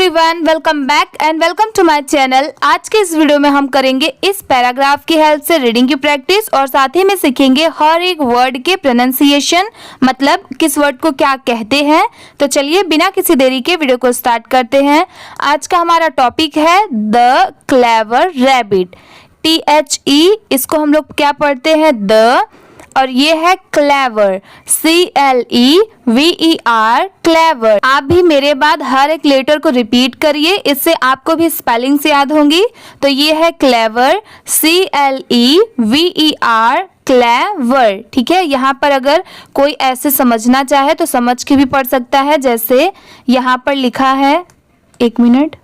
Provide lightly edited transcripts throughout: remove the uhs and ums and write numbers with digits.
Everyone, welcome back and welcome to my channel. आज के इस वीडियो में हम करेंगे इस पैराग्राफ की हेल्प से रीडिंग की प्रैक्टिस और साथ ही में सीखेंगे हर एक वर्ड के प्रोनाउंसिएशन, मतलब किस वर्ड को क्या कहते हैं। तो चलिए बिना किसी देरी के वीडियो को स्टार्ट करते हैं। आज का हमारा टॉपिक है द क्लेवर रैबिट। THE इसको हम लोग क्या पढ़ते हैं द, और ये है क्लेवर CLEVER क्लेवर। आप भी मेरे बाद हर एक लेटर को रिपीट करिए, इससे आपको भी स्पेलिंग्स याद होंगी। तो ये है क्लेवर CLEVER क्लेवर। ठीक है, यहाँ पर अगर कोई ऐसे समझना चाहे तो समझ के भी पढ़ सकता है। जैसे यहाँ पर लिखा है, एक मिनट,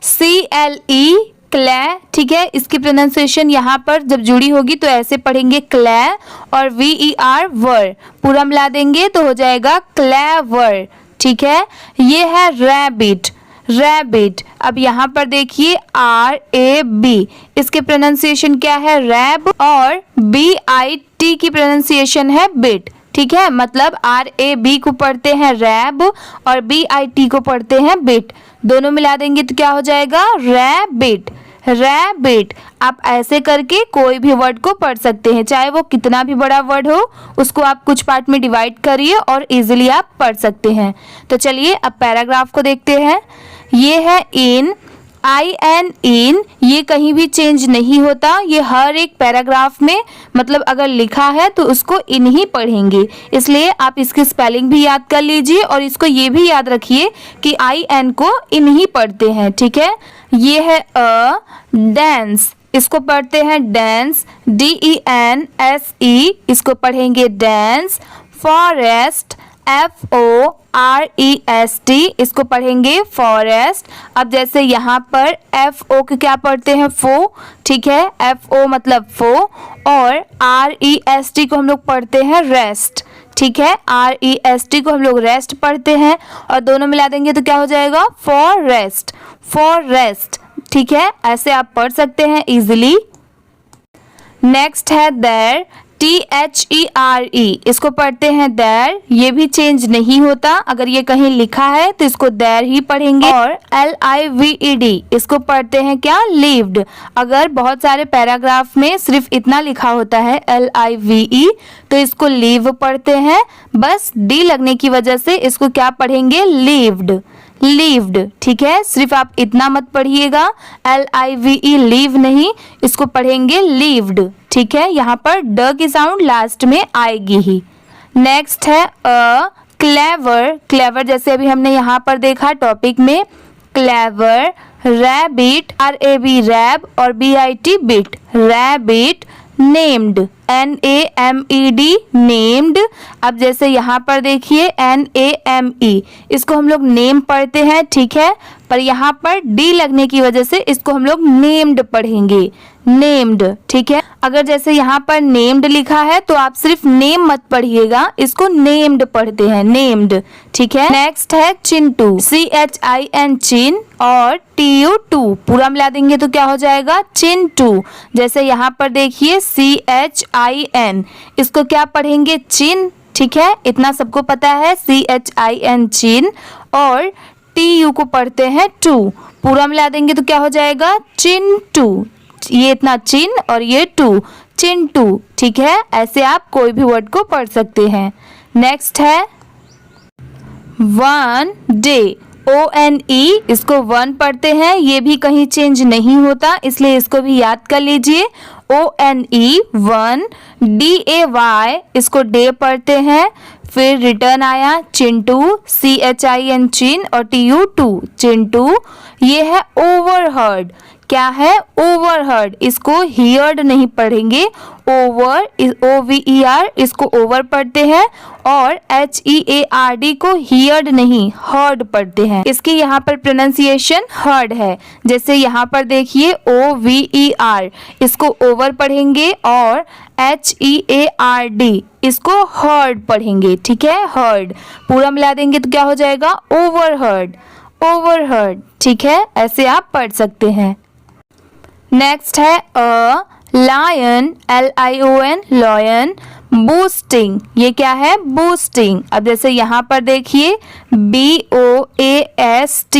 CLE क्ले। ठीक है, इसकी प्रोनाउंसिएशन यहाँ पर जब जुड़ी होगी तो ऐसे पढ़ेंगे क्ले, और VER वर पूरा मिला देंगे तो हो जाएगा क्लेवर। ठीक है, ये है रैबिट। रैबिट, अब यहाँ पर देखिए RAB, इसके प्रोनाउंसिएशन क्या है रैब, और BIT की प्रोनाउंसिएशन है बिट। ठीक है, मतलब RAB को पढ़ते हैं रैब और BIT को पढ़ते हैं बिट। दोनों मिला देंगे तो क्या हो जाएगा रैबिट। रैबिट। आप ऐसे करके कोई भी वर्ड को पढ़ सकते हैं, चाहे वो कितना भी बड़ा वर्ड हो, उसको आप कुछ पार्ट में डिवाइड करिए और इजीली आप पढ़ सकते हैं। तो चलिए अब पैराग्राफ को देखते हैं। ये है इन, IN, ये कहीं भी चेंज नहीं होता। ये हर एक पैराग्राफ में, मतलब अगर लिखा है तो उसको इन ही पढ़ेंगे, इसलिए आप इसकी स्पेलिंग भी याद कर लीजिए और इसको ये भी याद रखिए कि IN को इन ही पढ़ते हैं। ठीक है, ये है डांस, इसको पढ़ते हैं डांस DENSE, इसको पढ़ेंगे डांस। फॉरेस्ट FOREST, इसको पढ़ेंगे फॉरेस्ट। अब जैसे यहाँ पर FO के क्या पढ़ते हैं फो। ठीक है, FO मतलब फो, और REST को हम लोग पढ़ते हैं रेस्ट। ठीक है, REST को हम लोग रेस्ट पढ़ते हैं, और दोनों मिला देंगे तो क्या हो जाएगा फॉरेस्ट। फॉरेस्ट। ठीक है, ऐसे आप पढ़ सकते हैं इजीली। नेक्स्ट है देयर, THERE, इसको पढ़ते हैं देयर। ये भी चेंज नहीं होता, अगर ये कहीं लिखा है तो इसको देयर ही पढ़ेंगे। और LIVED, इसको पढ़ते हैं क्या लिव्ड। अगर बहुत सारे पैराग्राफ में सिर्फ इतना लिखा होता है LIVE तो इसको लीव पढ़ते हैं, बस D लगने की वजह से इसको क्या पढ़ेंगे लिव्ड। लिव्ड। ठीक है, सिर्फ आप इतना मत पढ़िएगा LIVE लीव नहीं, इसको पढ़ेंगे लिव्ड। ठीक है, यहाँ पर ड की साउंड लास्ट में आएगी ही। नेक्स्ट है क्लेवर। क्लेवर जैसे अभी हमने यहाँ पर देखा टॉपिक में, क्लेवर। रैबिट RAB रैब, और BIT bit. Rabbit. Named NAMED named. अब जैसे यहाँ पर देखिए NAME, इसको हम लोग नेम पढ़ते हैं। ठीक है, पर यहाँ पर D लगने की वजह से इसको हम लोग नेम्ड पढ़ेंगे, नेम्ड। ठीक है, अगर जैसे यहाँ पर नेम्ड लिखा है तो आप सिर्फ नेम मत पढ़िएगा, इसको नेम्ड पढ़ते हैं, नेम्ड। ठीक है, नेक्स्ट है चिंटू CHIN चिन, और TU पूरा मिला देंगे तो क्या हो जाएगा चिंटू। जैसे यहाँ पर देखिए CHIN, इसको क्या पढ़ेंगे चिन। ठीक है, इतना सबको पता है CHIN चिन, और TU को पढ़ते हैं टू, पूरा मिला देंगे तो क्या हो जाएगा चिंटू। ये इतना चिन और ये टू, चिंटू। ठीक है, ऐसे आप कोई भी वर्ड को पढ़ सकते हैं। नेक्स्ट है वन डे ONE, इसको वन पढ़ते हैं, ये भी कहीं चेंज नहीं होता, इसलिए इसको भी याद कर लीजिए ONE वन। DAY, इसको डे पढ़ते हैं। फिर रिटर्न आया चिंटू CHIN चिन, और TU चिंटू। ये है ओवरहर्ड। क्या है ओवरहर्ड, इसको हियर्ड नहीं पढ़ेंगे, ओवर OVER, इसको ओवर पढ़ते हैं, और HEARD को हियर्ड नहीं हर्ड पढ़ते हैं। इसकी यहाँ पर प्रोनाउंसिएशन हर्ड है। जैसे यहाँ पर देखिए OVER, इसको ओवर पढ़ेंगे, और HEARD, इसको हर्ड पढ़ेंगे। ठीक है, हर्ड पूरा मिला देंगे तो क्या हो जाएगा ओवरहर्ड। ओवरहर्ड। ठीक है, ऐसे आप पढ़ सकते हैं। नेक्स्ट है लायन LION लॉयन। बूस्टिंग, ये क्या है? बूस्टिंग। अब जैसे यहाँ पर देखिए BOAST,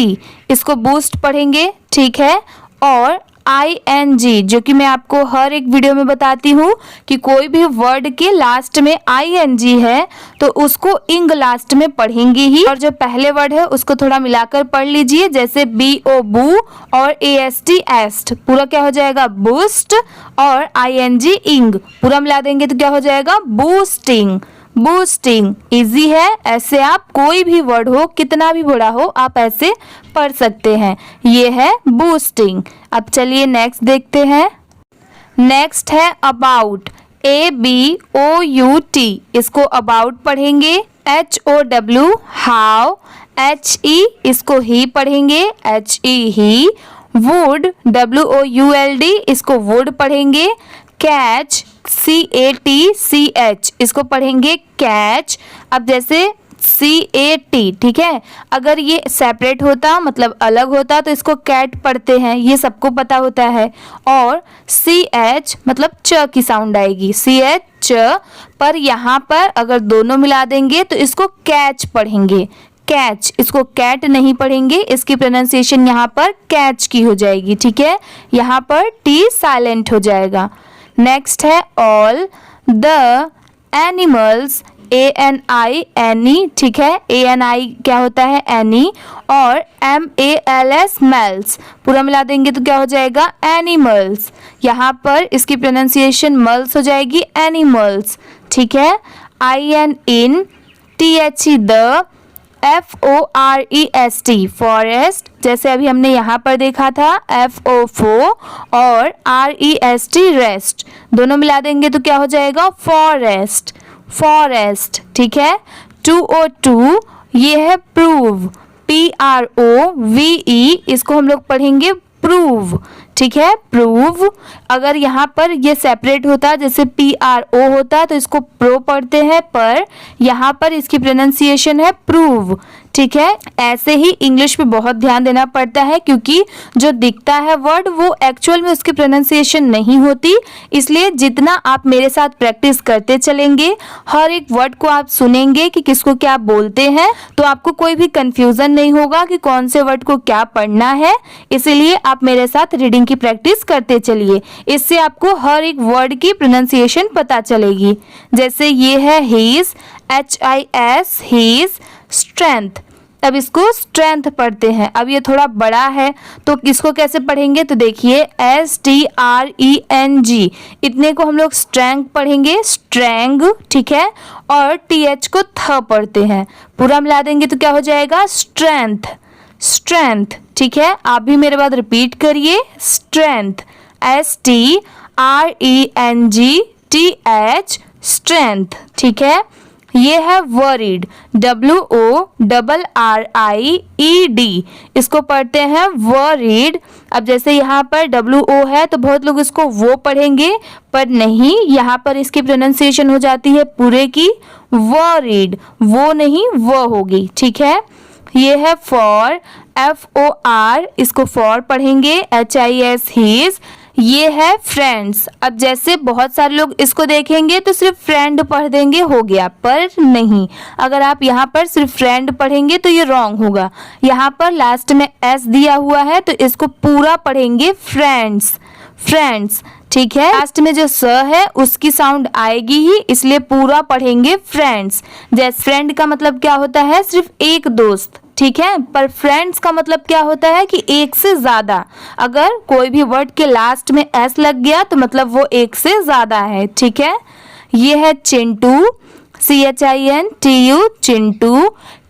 इसको बूस्ट पढ़ेंगे, ठीक है। और ING, जो कि मैं आपको हर एक वीडियो में बताती हूँ कि कोई भी वर्ड के लास्ट में ING है तो उसको इंग लास्ट में पढ़ेंगे ही, और जो पहले वर्ड है उसको थोड़ा मिलाकर पढ़ लीजिए, जैसे BO बू और AST एस्ट, पूरा क्या हो जाएगा? बूस्ट, और ING इंग, पूरा मिला देंगे तो क्या हो जाएगा? बूस्टिंग। बूस्टिंग इजी है, ऐसे आप कोई भी वर्ड हो, कितना भी बड़ा हो, आप ऐसे पढ़ सकते हैं। ये है बूस्टिंग। अब चलिए नेक्स्ट देखते हैं। नेक्स्ट है अबाउट, ABOUT, इसको अबाउट पढ़ेंगे। HOW हाउ, HE इसको ही पढ़ेंगे, HE ही। वुड, WOULD, इसको वुड पढ़ेंगे। कैच, CATCH, इसको पढ़ेंगे कैच। अब जैसे CAT, ठीक है, अगर ये सेपरेट होता मतलब अलग होता तो इसको कैट पढ़ते हैं, ये सबको पता होता है। और CH मतलब च की साउंड आएगी, CH च, पर यहाँ पर अगर दोनों मिला देंगे तो इसको कैच पढ़ेंगे, कैच, इसको कैट नहीं पढ़ेंगे, इसकी प्रोनाउंसिएशन यहाँ पर कैच की हो जाएगी, ठीक है। यहाँ पर T साइलेंट हो जाएगा। नेक्स्ट है all the animals, ANI any, ठीक है, ANI क्या होता है? एनी। और MALS मेल्स, पूरा मिला देंगे तो क्या हो जाएगा? एनिमल्स। यहाँ पर इसकी प्रोनाउंसिएशन मल्स हो जाएगी, एनिमल्स, ठीक है। IN in, THE the, FOREST forest, जैसे अभी हमने यहाँ पर देखा था FO फो और REST रेस्ट, दोनों मिला देंगे तो क्या हो जाएगा? फॉरेस्ट, फॉरेस्ट, ठीक है। 202 ये है प्रूव, PROVE, इसको हम लोग पढ़ेंगे प्रूव, ठीक है, प्रूव। अगर यहाँ पर ये सेपरेट होता जैसे PRO होता तो इसको प्रो पढ़ते हैं, पर यहाँ पर इसकी प्रोनाउंसिएशन है प्रूव, ठीक है। ऐसे ही इंग्लिश में बहुत ध्यान देना पड़ता है क्योंकि जो दिखता है वर्ड वो एक्चुअल में उसकी प्रोनाउंसिएशन नहीं होती, इसलिए जितना आप मेरे साथ प्रैक्टिस करते चलेंगे, हर एक वर्ड को आप सुनेंगे कि किसको क्या बोलते हैं, तो आपको कोई भी कंफ्यूजन नहीं होगा कि कौन से वर्ड को क्या पढ़ना है। इसीलिए आप मेरे साथ रीडिंग की प्रैक्टिस करते चलिए, इससे आपको हर एक वर्ड की प्रोनाउंसिएशन पता चलेगी। जैसे ये है हीज, HIS हीज, स्ट्रेंथ, अब इसको स्ट्रेंथ पढ़ते हैं। अब ये थोड़ा बड़ा है तो इसको कैसे पढ़ेंगे? तो देखिए STRENG, इतने को हम लोग स्ट्रेंग पढ़ेंगे, स्ट्रेंग, ठीक है। और TH को थ पढ़ते हैं, पूरा मिला देंगे तो क्या हो जाएगा? स्ट्रेंथ, स्ट्रेंथ, ठीक है। आप भी मेरे बाद रिपीट करिए, स्ट्रेंथ, STRENGTH, स्ट्रेंथ, ठीक है। ये है वरीड, WORRIED, इसको पढ़ते हैं वरीड। अब जैसे यहाँ पर WO है तो बहुत लोग इसको वो पढ़ेंगे, पर नहीं, यहाँ पर इसकी प्रोनाउंसिएशन हो जाती है पूरे की वरीड, वो नहीं वो होगी, ठीक है। ये है फॉर, FOR, इसको फॉर पढ़ेंगे, HIS हीज। ये है फ्रेंड्स, अब जैसे बहुत सारे लोग इसको देखेंगे तो सिर्फ फ्रेंड पढ़ देंगे, हो गया, पर नहीं, अगर आप यहाँ पर सिर्फ फ्रेंड पढ़ेंगे तो ये रॉन्ग होगा। यहाँ पर लास्ट में S दिया हुआ है तो इसको पूरा पढ़ेंगे फ्रेंड्स, फ्रेंड्स, ठीक है। लास्ट में जो स है उसकी साउंड आएगी ही, इसलिए पूरा पढ़ेंगे फ्रेंड्स। जैसे फ्रेंड का मतलब क्या होता है? सिर्फ एक दोस्त, ठीक है, पर फ्रेंड्स का मतलब क्या होता है कि एक से ज्यादा। अगर कोई भी वर्ड के लास्ट में S लग गया तो मतलब वो एक से ज्यादा है, ठीक है। ये है चिंटू, CHINTU, चिंटू।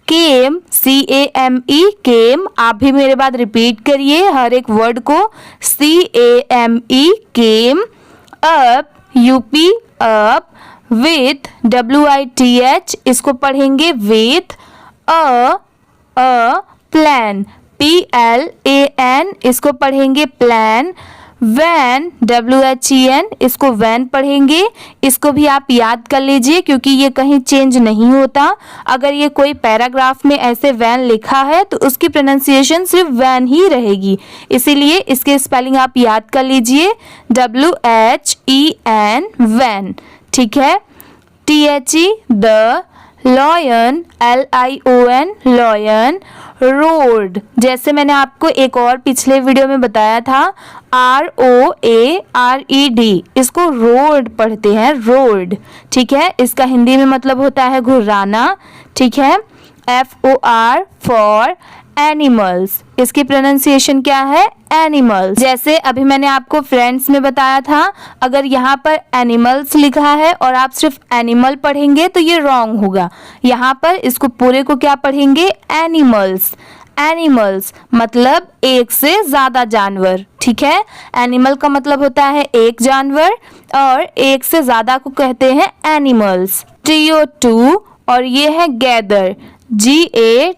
केम, CAME, केम, आप भी मेरे बाद रिपीट करिए हर एक वर्ड को, CAME, came. Up, UP, up. With, WITH, इसको पढ़ेंगे विथ। प्लान, PLAN, इसको पढ़ेंगे प्लान। वैन, WHEN, इसको वैन पढ़ेंगे। इसको भी आप याद कर लीजिए क्योंकि ये कहीं चेंज नहीं होता। अगर ये कोई पैराग्राफ में ऐसे वैन लिखा है तो उसकी प्रोनाउंसिएशन सिर्फ वैन ही रहेगी, इसीलिए इसके स्पेलिंग आप याद कर लीजिए, WHEN, वैन, ठीक है। THE the, lion LION lion, road जैसे मैंने आपको एक और पिछले वीडियो में बताया था ROARED, इसको रोड पढ़ते हैं, रोड। ठीक है, इसका हिंदी में मतलब होता है घुर्राना। ठीक है, FOR फॉर एनिमल्स, इसकी प्रोनाउंसिएशन क्या है? एनिमल्स। जैसे अभी मैंने आपको फ्रेंड्स में बताया था, अगर यहाँ पर एनिमल्स लिखा है और आप सिर्फ एनिमल पढ़ेंगे तो ये रॉन्ग होगा। यहाँ पर इसको पूरे को क्या पढ़ेंगे? एनिमल्स। एनिमल्स मतलब एक से ज्यादा जानवर। ठीक है, एनिमल का मतलब होता है एक जानवर और एक से ज्यादा को कहते हैं एनिमल्स। TO2 और ये है गैदर, GATHER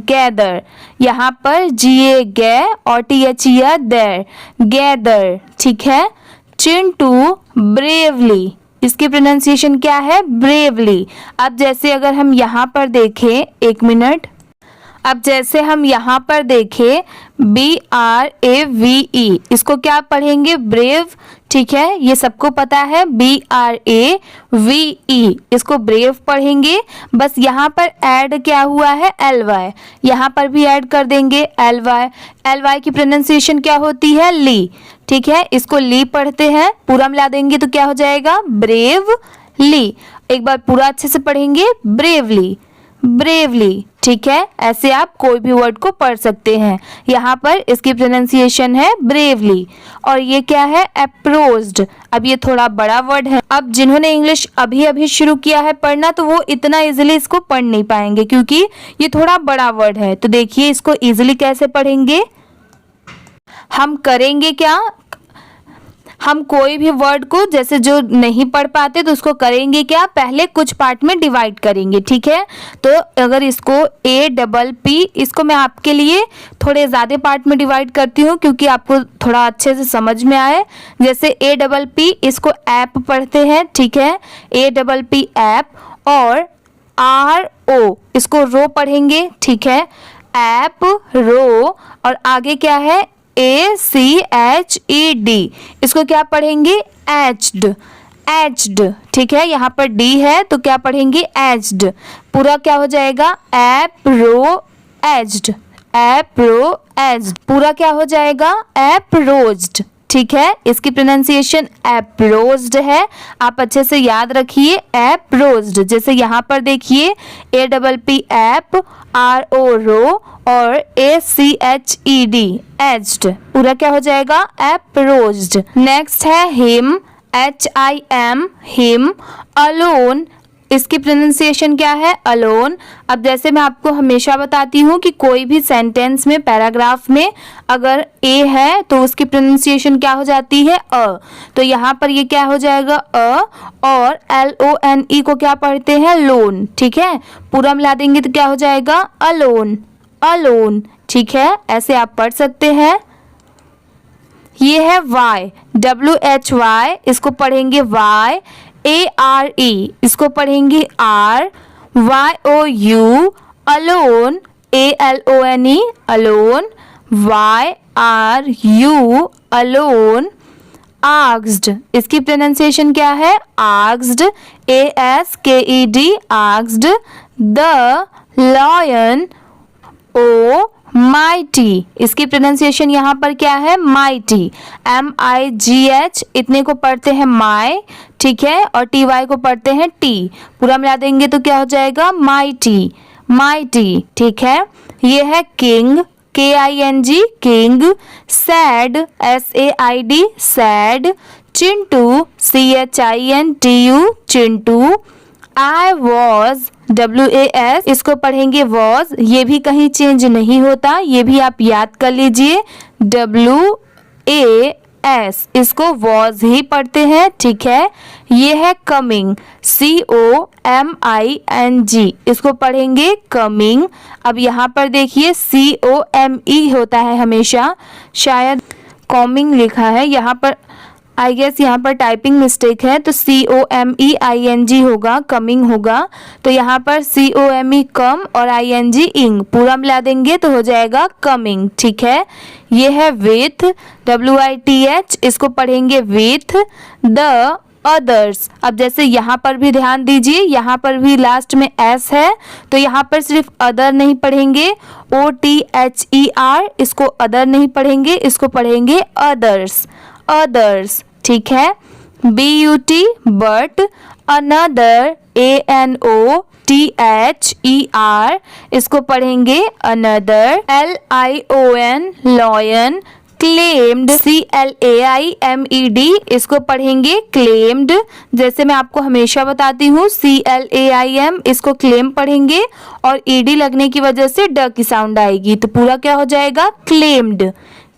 गैदर। यहाँ पर GA गे और THER देर, गैदर। ठीक है, चिंटू ब्रेवली, इसकी प्रोनाउंसिएशन क्या है? ब्रेवली। अब जैसे अगर हम यहाँ पर देखें, एक मिनट, अब जैसे हम यहाँ पर देखें BRAVE, इसको क्या पढ़ेंगे? ब्रेव। ठीक है, ये सबको पता है BRAVE, इसको ब्रेव पढ़ेंगे। बस यहाँ पर ऐड क्या हुआ है? LY, यहाँ पर भी ऐड कर देंगे LY। LY की प्रोनाउंसिएशन क्या होती है? ली। ठीक है, इसको ली पढ़ते हैं, पूरा मिला देंगे तो क्या हो जाएगा? ब्रेव ली। एक बार पूरा अच्छे से पढ़ेंगे, ब्रेवली, ब्रेवली। ठीक है, ऐसे आप कोई भी वर्ड को पढ़ सकते हैं। यहाँ पर इसकी प्रोनाउंसिएशन है ब्रेवली। और ये क्या है? अप्रोच्ड। अब ये थोड़ा बड़ा वर्ड है, अब जिन्होंने इंग्लिश अभी अभी शुरू किया है पढ़ना तो वो इतना इजीली इसको पढ़ नहीं पाएंगे क्योंकि ये थोड़ा बड़ा वर्ड है। तो देखिए इसको इजीली कैसे पढ़ेंगे। हम करेंगे क्या? हम कोई भी वर्ड को जैसे जो नहीं पढ़ पाते तो उसको करेंगे क्या? पहले कुछ पार्ट में डिवाइड करेंगे। ठीक है, तो अगर इसको APP, इसको मैं आपके लिए थोड़े ज़्यादा पार्ट में डिवाइड करती हूँ क्योंकि आपको थोड़ा अच्छे से समझ में आए। जैसे APP, इसको ऐप पढ़ते हैं। ठीक है, APP ऐप। और RO, इसको रो पढ़ेंगे। ठीक है, ऐप, रो। और आगे क्या है? ACHED, इसको क्या पढ़ेंगे? Etched, etched. ठीक है, यहाँ पर D है तो क्या पढ़ेंगे? एच्ड। पूरा क्या हो जाएगा? एप्रोएच्ड, एप्रोएच्ड। पूरा क्या हो जाएगा? एप्रोच्ड। ठीक है, इसकी प्रोनाउंसिएशन एप्रोच्ड है, आप अच्छे से याद रखिए, एप्रोच्ड। जैसे यहाँ पर देखिए APP ऐप, RO रो और ACHED एच्ड, पूरा क्या हो जाएगा? अप्रोच्ड। नेक्स्ट है हिम, HIM हिम। अलोन, इसकी प्रोनाउंसिएशन क्या है? अलोन। अब जैसे मैं आपको हमेशा बताती हूँ कि कोई भी सेंटेंस में, पैराग्राफ में अगर A है तो उसकी प्रोनाउंसिएशन क्या हो जाती है? अ। तो यहाँ पर ये क्या हो जाएगा? अ। और LONE को क्या पढ़ते हैं? लोन। ठीक है, पूरा मिला देंगे तो क्या हो जाएगा? Alone, alone. ठीक है, ऐसे आप पढ़ सकते हैं। ये है Y, WHY, इसको पढ़ेंगे Y। ARE, इसको पढ़ेंगे R। YOU, alone, ALONE, alone. YRU, alone. Asked, इसकी प्रोनाउंसिएशन क्या है? Asked, ASKED, asked. The lion, O mighty, इसकी प्रोनाउंसिएशन यहाँ पर क्या है? माइटी, MIGH, इतने को पढ़ते हैं माई। ठीक है, और TY को पढ़ते हैं टी। पूरा मिला देंगे तो क्या हो जाएगा? Mighty, mighty. ठीक है, ये है king, KING, king. Sad, SAID, sad. Chintu, CHINTU, Chintu. I was, WAS, इसको पढ़ेंगे was, ये भी कहीं चेंज नहीं होता, ये भी आप याद कर लीजिए। WAS, इसको was ही पढ़ते हैं। ठीक है, ये है कमिंग, COMING, इसको पढ़ेंगे कमिंग। अब यहाँ पर देखिए COME होता है हमेशा, शायद कॉमिंग लिखा है यहाँ पर, आई गेस यहाँ पर टाइपिंग मिस्टेक है, तो COMEING होगा, कमिंग होगा। तो यहाँ पर COME कम और ING इंग, पूरा मिला देंगे तो हो जाएगा कमिंग। ठीक है, ये है विथ, WITH, इसको पढ़ेंगे विथ। The others. अब जैसे यहाँ पर भी ध्यान दीजिए, यहाँ पर भी लास्ट में एस है, तो यहाँ पर सिर्फ अदर नहीं पढ़ेंगे, OTHER, इसको अदर नहीं पढ़ेंगे, इसको पढ़ेंगे अदर्स, अदर्स। ठीक है। BUT बट, अनदर, ANOTHER, इसको पढ़ेंगे another, LION, lion, claimed, CLAIMED, इसको पढ़ेंगे क्लेम्ड। जैसे मैं आपको हमेशा बताती हूँ, CLAIM, इसको क्लेम पढ़ेंगे और ED लगने की वजह से ड की साउंड आएगी, तो पूरा क्या हो जाएगा, क्लेम्ड,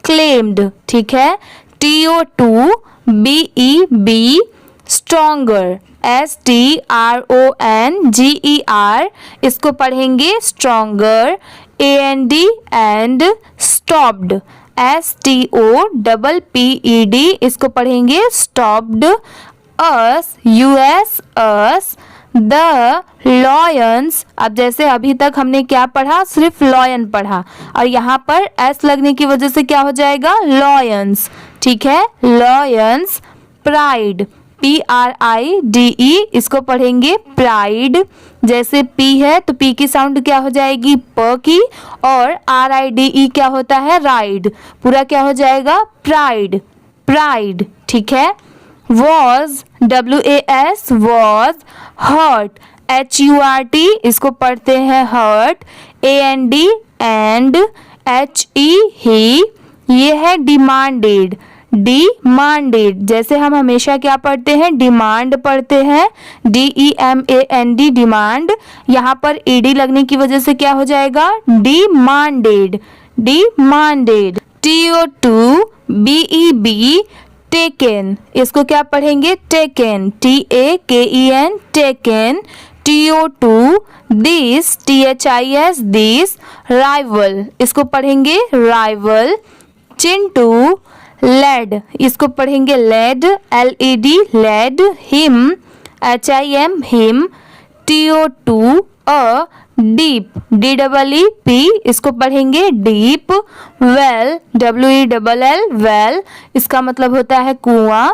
क्लेम्ड। ठीक है। TO2 BEB, स्ट्रॉन्गर, STRONGER, इसको पढ़ेंगे stronger, AND, and, stopped, STOPPED, इसको पढ़ेंगे stopped, US, us, the lions. अब जैसे अभी तक हमने क्या पढ़ा, सिर्फ लॉयन पढ़ा, और यहाँ पर एस लगने की वजह से क्या हो जाएगा, लॉयंस। ठीक है। लॉयंस, प्राइड, PRIDE, इसको पढ़ेंगे प्राइड। जैसे P है तो P की साउंड क्या हो जाएगी, प की, और RIDE क्या होता है, राइड, पूरा क्या हो जाएगा, प्राइड, प्राइड। ठीक है। was, WAS, was, hurt, HURT, इसको पढ़ते हैं हर्ट, AND, एंड, HE, ही, ये है डिमांडेड, डिमांडेड। जैसे हम हमेशा क्या पढ़ते हैं, डिमांड पढ़ते हैं, DEMAND, डिमांड, यहाँ पर ED लगने की वजह से क्या हो जाएगा, demanded, demanded. TO2 BEB, taken, इसको क्या पढ़ेंगे, taken, TAKEN, taken. TO2 this, THIS, this, rival, इसको पढ़ेंगे राइवल। चिंटू, लेड, इसको पढ़ेंगे led, LED, led. Him, HIM, him. TO2 deep, DEEP, इसको पढ़ेंगे डीप। वेल, WELL, वेल, इसका मतलब होता है कुआं।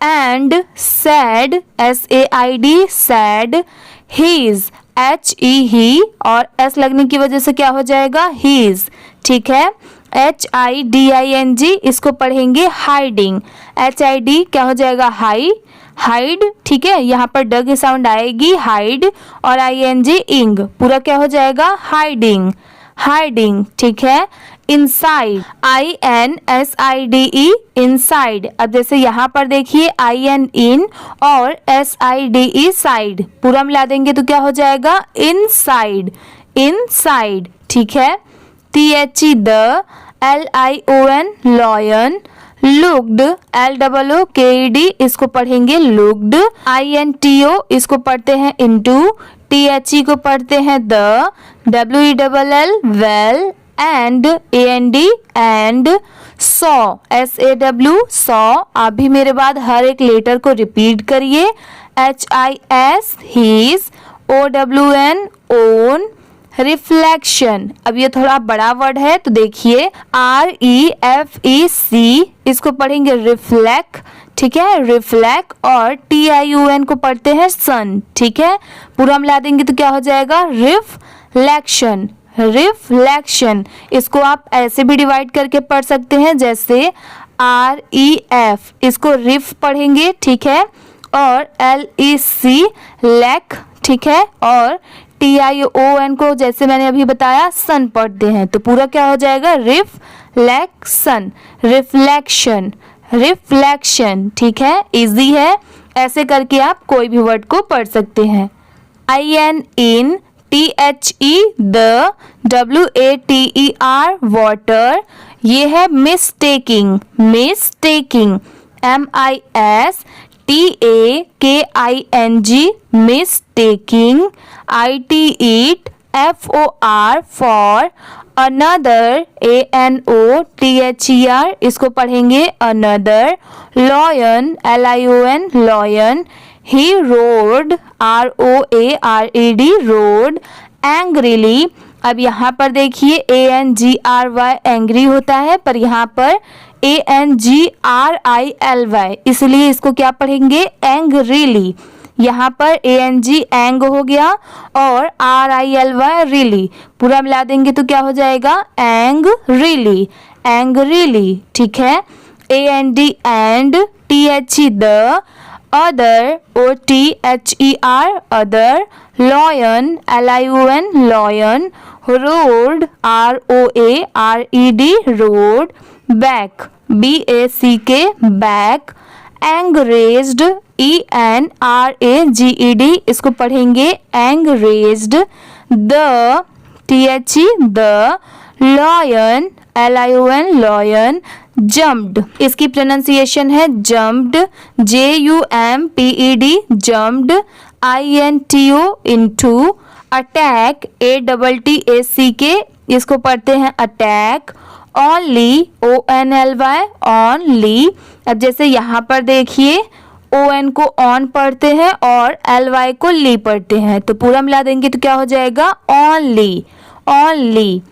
And, said, SAID, said. His, HE, he, और S लगने की वजह से क्या हो जाएगा, हीज। ठीक है। HIDING, इसको पढ़ेंगे हाइडिंग, HID क्या हो जाएगा, हाई, हाइड। ठीक है। यहाँ पर ड की साउंड आएगी, हाइड, और ING, इंग, पूरा क्या हो जाएगा, हाइडिंग, हाइडिंग। ठीक है। Inside, INSIDE, inside. अब जैसे यहाँ पर देखिए IN, इन, और SIDE, साइड, पूरा मिला देंगे तो क्या हो जाएगा, इनसाइड, इनसाइड। ठीक है। THE, the, LION, lion. Looked, LOOKED, इसको पढ़ेंगे लुक्ड। INTO, इसको पढ़ते हैं इनटू। THE को पढ़ते हैं the. WELL, well. And, AND, and. Saw, SAW, saw. आप भी मेरे बाद हर एक लेटर को रिपीट करिए। HIS, his. OWN, own. Reflection, अब ये थोड़ा बड़ा वर्ड है तो देखिए, REFEC, इसको पढ़ेंगे रिफ्लेक्ट। ठीक है, रिफ्लेक्ट। और TIUN को पढ़ते हैं सन। ठीक है, पूरा मिला देंगे तो क्या हो जाएगा, रिफ्लेक्शन, रिफ्लेक्शन। इसको आप ऐसे भी डिवाइड करके पढ़ सकते हैं, जैसे REF, इसको रिफ पढ़ेंगे। ठीक है। और LEC, लेक। ठीक है। और TION को जैसे मैंने अभी बताया सन पढ़ते हैं, तो पूरा क्या हो जाएगा, रिफ्लेक्शन, रिफ्लेक्शन, रिफ्लेक्शन। ठीक है, इजी है, ऐसे करके आप कोई भी वर्ड को पढ़ सकते हैं। IN, in. THE, the. WATER, water, ये है mistaking, mistaking. MIS, TAKING, mistaking. IT, eat. FOR, for. Another, ANOTHER, इसको पढ़ेंगे another. Lion, LION, lion. He roared, ROARED, roared. Angrily, अब यहाँ पर देखिए ANGRY एंग्री होता है, पर यहाँ पर ANGRILY, इसलिए इसको क्या पढ़ेंगे? एंग्रीली। यहाँ पर ANG एंग हो गया और RILY रिली, पूरा मिला देंगे तो क्या हो जाएगा? Angrily, angrily. ठीक है। AND and, THE the, other OTHER other, lion LION lion, roared ROARED roared, back BACK back, enraged ENRAGED, इसको पढ़ेंगे enraged, the THE the, lion LION lion, jumped, इसकी प्रोनाउंसिएशन है jumped JUMPED jumped, INTO into, attack ATTACK, इसको पढ़ते हैं attack, only ONLY only. अब जैसे यहाँ पर देखिए ON को ऑन पढ़ते हैं और LY को ली पढ़ते हैं, तो पूरा मिला देंगे तो क्या हो जाएगा? Only, only.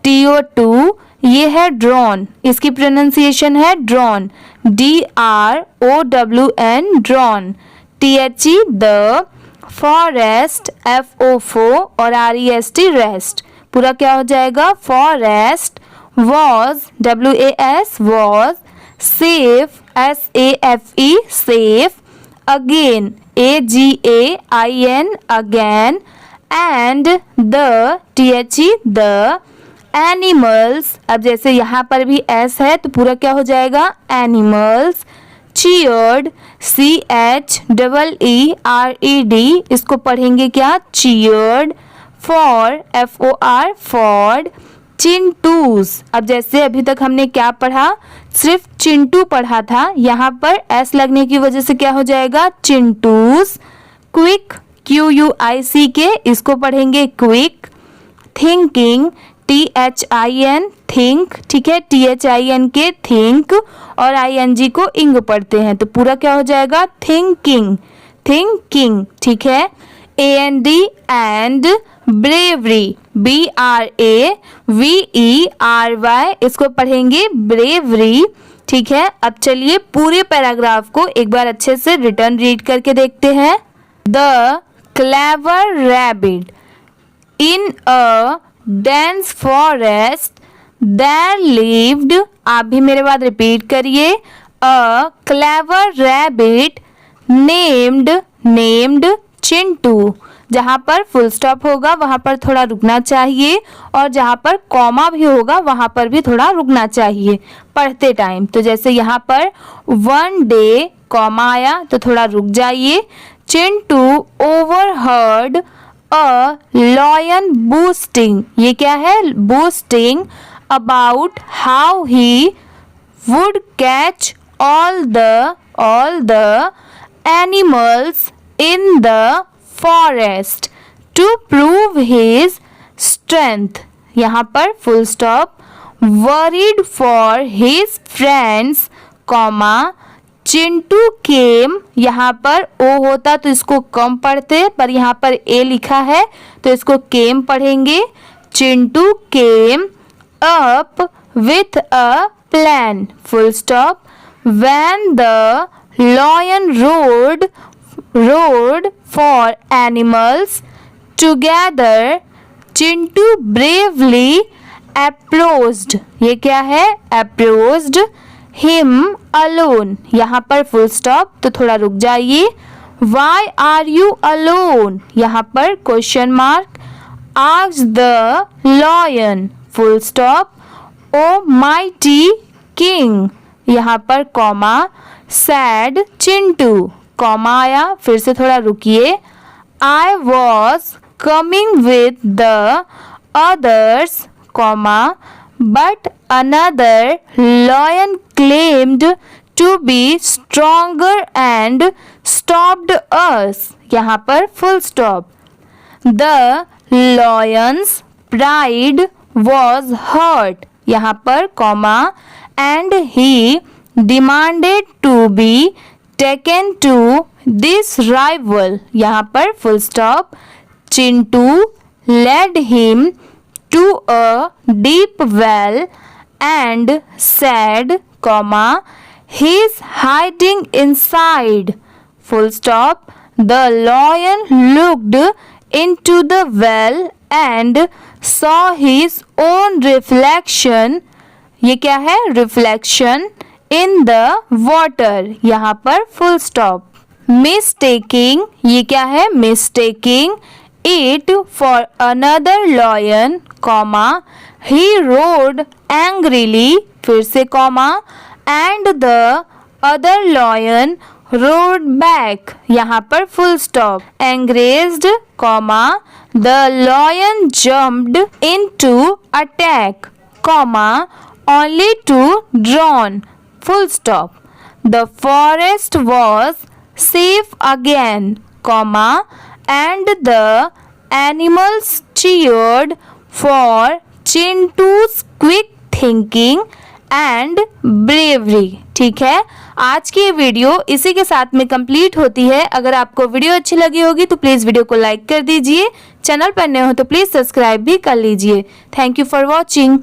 TO2 ये है ड्रॉन, इसकी प्रोनाउंसिएशन है drawn DROWN drawn, THE the, forest FO और REST रेस्ट, पूरा क्या हो जाएगा? Forest, was WAS was, safe SAFE safe, again AGAIN again, and the THE the, animals, अब जैसे यहाँ पर भी S है तो पूरा क्या हो जाएगा? animals, cheered CHEERED, इसको पढ़ेंगे क्या? cheered, for FOR Ford, Chintus, अब जैसे अभी तक हमने क्या पढ़ा? सिर्फ चिंटू पढ़ा था, यहाँ पर S लगने की वजह से क्या हो जाएगा? चिंटूस, क्विक QUICK, इसको पढ़ेंगे क्विक, थिंकिंग THIN थिंक, ठीक है, THINK थिंक और ING को इंग पढ़ते हैं, तो पूरा क्या हो जाएगा? Thinking, thinking. ठीक है। AND एंड, ब्रेवरी BRAVERY, इसको पढ़ेंगे ब्रेवरी। ठीक है। अब चलिए पूरे पैराग्राफ को एक बार अच्छे से रिटर्न रीड करके देखते हैं। The clever rabbit in a dense forest there lived, आप भी मेरे बाद रिपीट करिए। A clever rabbit named Chintu, जहाँ पर फुल स्टॉप होगा वहाँ पर थोड़ा रुकना चाहिए और जहाँ पर कॉमा भी होगा वहाँ पर भी थोड़ा रुकना चाहिए पढ़ते टाइम। तो जैसे यहाँ पर वन डे कॉमा आया तो थोड़ा रुक जाइए। Chintu overheard a lion boasting, ये क्या है? Boasting about how he would catch all the animals in the forest to prove his strength, यहाँ पर full stop. Worried for his friends comma, Chintu came, यहाँ पर ओ होता तो इसको कम पढ़ते पर यहाँ पर ए लिखा है तो इसको केम पढ़ेंगे। Chintu came up with a plan, full stop. When the lion roared for animals together, Chintu bravely approached, ये क्या है? approached him alone, यहाँ पर फुल स्टॉप तो थोड़ा रुक जाइए। why are you alone, यहाँ पर question mark. asked the lion, full stop. O mighty king, यहाँ पर कॉमा। said चिंटू, कॉमा आया, फिर से थोड़ा रुकिए। I was coming with the others, comma, but another lion claimed to be stronger and stopped us, यहाँ पर full stop। The lion's pride was hurt, यहाँ पर comma, and he demanded to be taken to this rival, यहाँ पर full stop। Chintu led him to a deep well and said comma, he's hiding inside, full stop. The lion looked into the well and saw his own reflection. ये क्या है? Reflection in the water. यहाँ पर full stop. Mistaking, ये क्या है? Mistaking it for another lion, comma, he roared angrily, फिर से comma, and the other lion roared back, यहाँ पर full stop. Enraged, comma, the lion jumped into attack, comma, only to drown, full stop. The forest was safe again, comma, and the animals cheered for Chintu's quick thinking and bravery. ठीक है, आज की ये video इसी के साथ में complete होती है. अगर आपको वीडियो अच्छी लगी होगी तो प्लीज़ वीडियो को लाइक कर दीजिए. चैनल पर नए हो तो प्लीज़ सब्सक्राइब भी कर लीजिए. Thank you for watching.